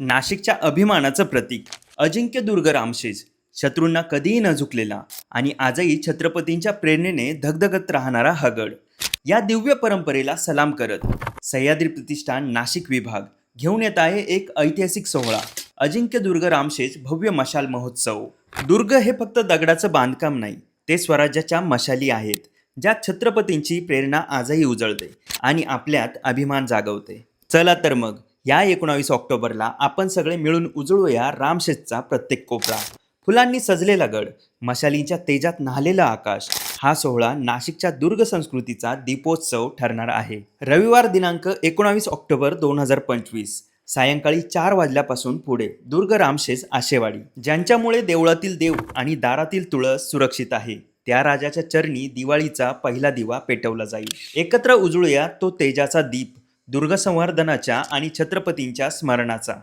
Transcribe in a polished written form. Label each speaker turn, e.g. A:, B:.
A: नाशिकच्या अभिमानाचं प्रतीक अजिंक्यदुर्ग रामशेज, शत्रूंना कधीही न झुकलेला आणि आजही छत्रपतींच्या प्रेरणेने धगधगत राहणारा हा गड. या दिव्य परंपरेला सलाम करत सह्याद्री प्रतिष्ठान नाशिक विभाग घेऊन येत आहे एक ऐतिहासिक सोहळा, अजिंक्यदुर्ग रामशेज भव्य मशाल महोत्सव. दुर्ग हे फक्त दगडाचं बांधकाम नाही, ते स्वराज्याच्या मशाली आहेत, ज्यात छत्रपतींची प्रेरणा आजही उजळते आणि आपल्यात अभिमान जागवते. चला तर मग या 19 ऑक्टोबरला आपण सगळे मिळून उजळूया रामशेजचा प्रत्येक कोपरा. फुलांनी सजलेला गड, मशालींच्या तेजात न्हालेलं आकाश. हा सोहळा नाशिकच्या दुर्ग संस्कृतीचा दीपोत्सव ठरणार आहे. रविवार दिनांक 19 ऑक्टोबर 2025 सायंकाळी 4 वाजल्यापासून पुढे दुर्ग रामशेज आशेवाडी, ज्यांच्यामुळे देवळातील देव आणि दारातील तुळस सुरक्षित आहे, त्या राजाच्या चरणी दिवाळीचा पहिला दिवा पेटवला जाईल. एकत्र उजळूया तो तेजाचा दीप, दुर्ग संवर्धनाच्या आणि छत्रपतींच्या स्मरणाचा.